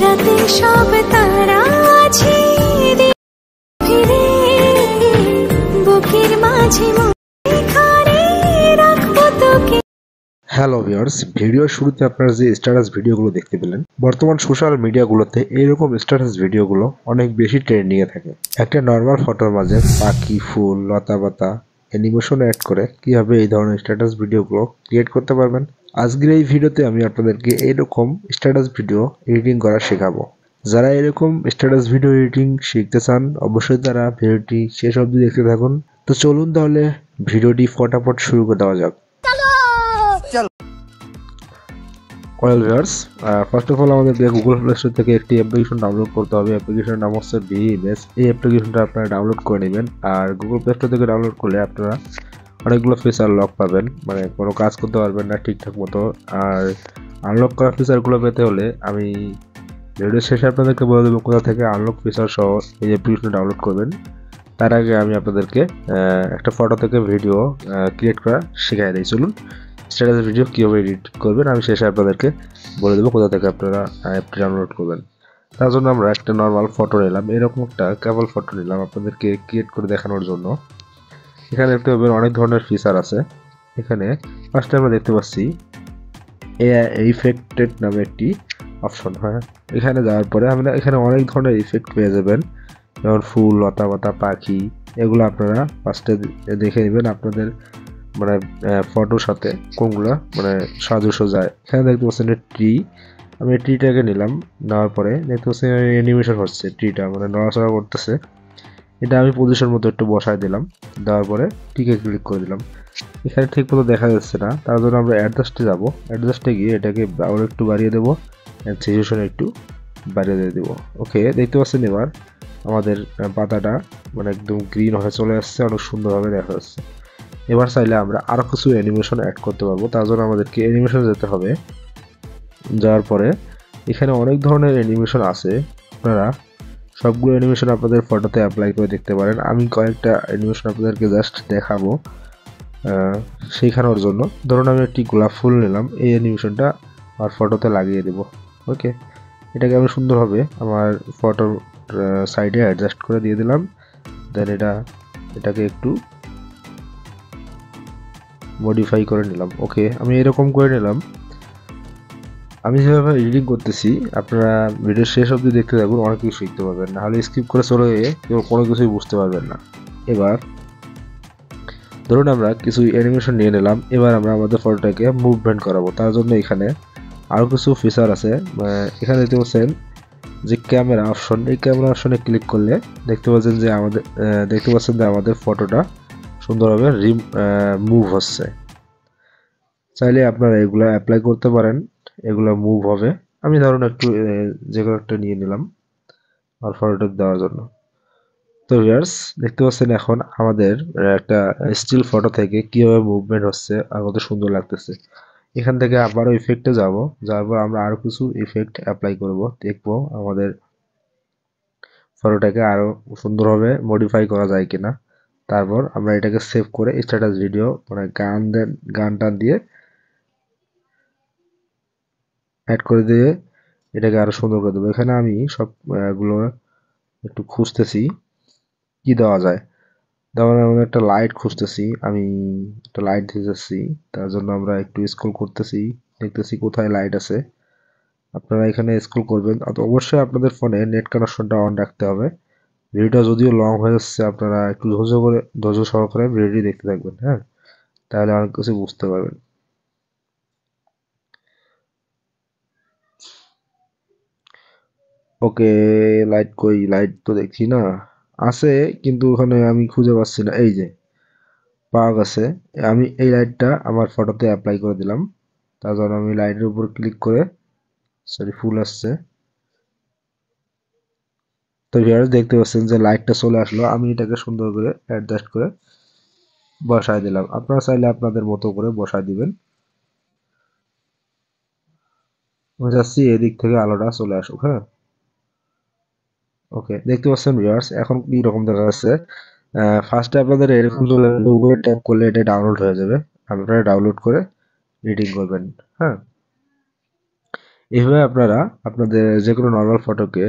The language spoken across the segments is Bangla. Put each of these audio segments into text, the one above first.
রাতে সব তারা আছে ফিরে বুকের মাঝে এখানে রাখবো তোকে। হ্যালো ভিউয়ার্স, ভিডিওর শুরুতে আপনারা যে স্ট্যাটাস ভিডিওগুলো দেখতে পেলেন, বর্তমান সোশ্যাল মিডিয়াগুলোতে এইরকম স্ট্যাটাস ভিডিওগুলো অনেক বেশি ট্রেন্ডিংয়ে থাকে। একটা নর্মাল ফটোর মাঝে পাখি, ফুল, লতাপাতা, অ্যানিমেশন অ্যাড করে কিভাবে এই ধরনের স্ট্যাটাস ভিডিওগুলো ক্রিয়েট করতে পারবেন, আজকের এই ভিডিওতে আমি আপনাদেরকে এইরকম স্ট্যাটাস ভিডিও এডিটিং করা শেখাবো। যারা এরকম স্ট্যাটাস ভিডিও এডিটিং শিখতে চান অবশ্যই তারা ভিডিওটি শেষ অবধি দেখতে থাকুন। তো চলুন তাহলে ভিডিওটি ফটাফট শুরু করে দেওয়া যাক। Well viewers, first of all আমাদেরকে গুগল প্লে স্টোর থেকে একটি অ্যাপ্লিকেশন ডাউনলোড করতে হবে। অ্যাপ্লিকেশনের নাম হচ্ছে ভিইমেজ। এই অ্যাপ্লিকেশনটা আপনারা ডাউনলোড করে নেবেন। আর গুগল প্লে স্টোর থেকে ডাউনলোড করলে আপনারা অনেকগুলো ফিচার লক পাবেন, মানে কোনো কাজ করতে পারবেন না ঠিকঠাক মতো। আর আনলক করা ফিচারগুলো পেতে হলে আমি ভিডিও শেষে আপনাদেরকে বলে দেবো কোথা থেকে আনলক ফিচার সহ এই অ্যাপ্লিকেশন ডাউনলোড করবেন। তার আগে আমি আপনাদেরকে একটা ফটো থেকে ভিডিও ক্রিয়েট করা শেখাই দিই। চলুন স্ট্যাটাস ভিডিও কীভাবে এডিট করবেন আমি শেষে আপনাদেরকে বলে দেবো কোথা থেকে আপনারা অ্যাপটি ডাউনলোড করবেন। তার জন্য আমরা একটা নর্মাল ফটো নিলাম, এরকম একটা কেবল ফটো নিলাম আপনাদেরকে ক্রিয়েট করে দেখানোর জন্য। এখানে দেখতে পাবেন অনেক ধরনের ফিচার আছে। এখানে ফার্স্টে আমরা দেখতে পাচ্ছি এআই ইফেক্টেড নামে একটি অপশন। হয় এখানে যাওয়ার পরে আমরা এখানে অনেক ধরনের ইফেক্ট পেয়ে যাবেন, যেমন ফুল, লতাপাতা, পাখি। এগুলো আপনারা ফার্স্টে দেখে নেবেন আপনাদের মানে ফটোর সাথে কোনগুলো মানে সাজস্য যায়। এখানে দেখতে পাচ্ছেন ট্রি, আমি ট্রিটাকে নিলাম। নেওয়ার পরে দেখতে পাচ্ছি অ্যানিমেশন হচ্ছে, ট্রিটা মানে নড়াচড়া করতেছে। এটা আমি পজিশন মতো একটু বসায় দিলাম। দেওয়ার পরে টিকে ক্লিক করে দিলাম। এখানে ঠিক মতো দেখা যাচ্ছে না, তার জন্য আমরা অ্যাডজাস্টে যাব। অ্যাডজাস্টে গিয়ে এটাকে আরও একটু বাড়িয়ে দেবো, সিচুয়েশন একটু বাড়িয়ে দিয়ে দেবো। ওকে, দেখতে পাচ্ছেন এবার আমাদের পাতাটা মানে একদম গ্রিন হয়ে চলে আসছে, অনেক সুন্দরভাবে দেখা যাচ্ছে। এবার চাইলে আমরা আরও কিছু অ্যানিমেশন অ্যাড করতে পারবো। তার জন্য আমাদেরকে অ্যানিমেশনে যেতে হবে। যাওয়ার পরে এখানে অনেক ধরনের অ্যানিমেশন আছে, আপনারা সবগুলো অ্যানিমেশন আপনাদের ফটোতে অ্যাপ্লাই করে দেখতে পারেন। আমি কয়েকটা অ্যানিমেশন আপনাদেরকে জাস্ট দেখাবো শেখানোর জন্য। ধরুন আমি একটি গোলাপ ফুল নিলাম, এই অ্যানিমেশনটা আমার ফটোতে লাগিয়ে দেব। ওকে, এটাকে আমি সুন্দরভাবে আমার ফটোর সাইডে অ্যাডজাস্ট করে দিয়ে দিলাম। দেন এটাকে একটু মডিফাই করে নিলাম। ওকে, আমি এরকম করে নিলাম। আমি যেভাবে এডিটিং করতেছি আপনারা ভিডিও শেষ অবধি দেখতে থাকুন, অনেক কিছু শিখতে পারবেন, নাহলে স্কিপ করে চলে গিয়ে কেউ কোনো কিছুই বুঝতে পারবেন না। এবার ধরুন আমরা কিছু অ্যানিমেশন নিয়ে নিলাম। এবার আমরা আমাদের ফটোটাকে মুভমেন্ট করাবো। তার জন্য এখানে আরও কিছু ফিচার আছে। এখানে দেখতে পাচ্ছেন যে ক্যামেরা অপশন, এই ক্যামেরা অপশনে ক্লিক করলে দেখতে পাচ্ছেন যে আমাদের ফটোটা সুন্দরভাবে মুভ হচ্ছে। চাইলে আপনারা এগুলো অ্যাপ্লাই করতে পারেন, এগুলো মুভ হবে। আমি ধরুন একটু যে কোনো একটা নিয়ে নিলাম আর ফটোটা দেওয়ার জন্য। তো ভিউয়ার্স, দেখতে পাচ্ছেন এখন আমাদের একটা স্টিল ফটো থেকে কীভাবে মুভমেন্ট হচ্ছে আর কত সুন্দর লাগতেছে। এখান থেকে আবারও ইফেক্টে যাব, যাওয়ার পর আমরা আরও কিছু ইফেক্ট অ্যাপ্লাই করব, দেখবো আমাদের ফটোটাকে আরও সুন্দরভাবে মডিফাই করা যায় কিনা। তারপর আমরা এটাকে সেভ করে স্ট্যাটাস ভিডিও মানে গান টান দিয়ে অ্যাড করে দিয়ে এটাকে আরও সুন্দর করে দেবো। এখানে আমি সবগুলো একটু খুঁজতেছি কি দেওয়া যায়। যেমন আমরা একটা লাইট খুঁজতেছি, আমি একটা লাইট দিয়ে যাচ্ছি। তার জন্য আমরা একটু স্ক্রল করতেছি, দেখতেছি কোথায় লাইট আছে। আপনারা এখানে স্ক্রল করবেন। অবশ্যই আপনাদের ফোনে নেট কানেকশনটা অন রাখতে হবে। ভিডিওটা যদিও লং হয়ে যাচ্ছে, আপনারা একটু ধৈর্য সহকারে ভিডিওটি দেখতে থাকবেন। হ্যাঁ, তাহলে অনেক কিছু বুঝতে পারবেন। ওকে, লাইট কই? লাইট তো দেখছি না, আছে কিন্তু ওখানে আমি খুঁজে পাচ্ছি না। এই যে পাওয়া গেছে, আমি এই লাইটটা আমার ফটোতে অ্যাপ্লাই করে দিলাম। তার জন্য আমি লাইটের উপর ক্লিক করে, সরি ফুল আসছে। তো ভিউয়ার্স দেখতে পাচ্ছেন যে লাইটটা চলে আসলো। আমি এটাকে সুন্দর করে অ্যাডজাস্ট করে বসায় দিলাম। আপনারা চাইলে আপনাদের মতো করে বসায় দিবেন। আমি চাচ্ছি এদিক থেকে আলোটা চলে আসুক। হ্যাঁ, ওকে, দেখতে পাচ্ছেন ভিউয়ার্স এখন কি রকম দেখা যাচ্ছে। ফার্স্টে আপনাদের এরকম চলে আসবে, উপরে ট্যাপ করলে এটা ডাউনলোড হয়ে যাবে। আপনারা ডাউনলোড করে এডিটিং করবেন। হ্যাঁ, এইভাবে আপনারা আপনাদের যে কোনো নর্মাল ফটোকে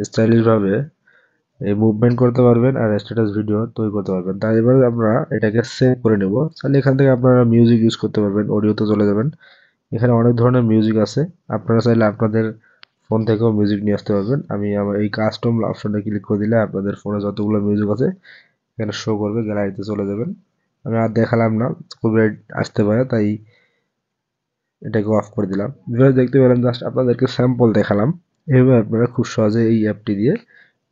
স্টাইলিশ ভাবে এই মুভমেন্ট করতে পারবেন আর স্ট্যাটাস ভিডিও তৈরি করতে পারবেন। তাই এবার আমরা এটাকে সেভ করে নেব। তাহলে এখান থেকে আপনারা মিউজিক ইউজ করতে পারবেন, অডিওতে চলে যাবেন। এখানে অনেক ধরনের মিউজিক আছে, আপনারা চাইলে আপনাদের ফোন থেকেও মিউজিক নিয়ে আসতে পারবেন। আমি আমার এই কাস্টম অপশনটা ক্লিক করে দিলে আপনাদের ফোনে যতগুলো মিউজিক আছে এখানে শো করবে, গ্যালারিতে চলে যাবেন। আমি আর দেখালাম না, কপিরাইট আসতে পারে, তাই এটাকে অফ করে দিলাম। এবার দেখতে পেলেন, জাস্ট আপনাদেরকে স্যাম্পল দেখালাম। এভাবে আপনারা খুব সহজে এই অ্যাপটি দিয়ে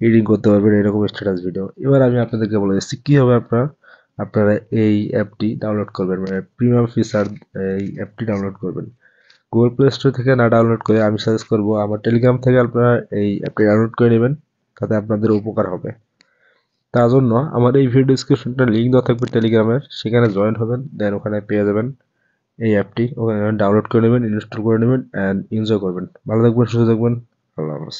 এডিটিং করতে পারবেন এরকম স্ট্যাটাস ভিডিও। এবার আমি আপনাদেরকে বলে দিচ্ছি কিভাবে আপনারা এই অ্যাপটি ডাউনলোড করবেন, মানে প্রিমিয়াম ফিচার এই অ্যাপটি ডাউনলোড করবেন। গুগল প্লে স্টোর থেকে না ডাউনলোড করে আমি সাজেস্ট করব আমার টেলিগ্রাম থেকে আপনারা এই অ্যাপটি ডাউনলোড করে নেবেন, তাতে আপনাদের উপকার হবে। তার জন্য আমার এই ভিডিও ডিসক্রিপশনটা লিঙ্ক দেওয়া থাকবে টেলিগ্রামের, সেখানে জয়েন হবেন, দেন ওখানে পেয়ে যাবেন এই অ্যাপটি। ওখানে ডাউনলোড করে নেবেন, ইনস্টল করে নেবেন অ্যান্ড এনজয় করবেন। ভালো থাকবেন, সুস্থ থাকবেন। আল্লাহ হাফেজ।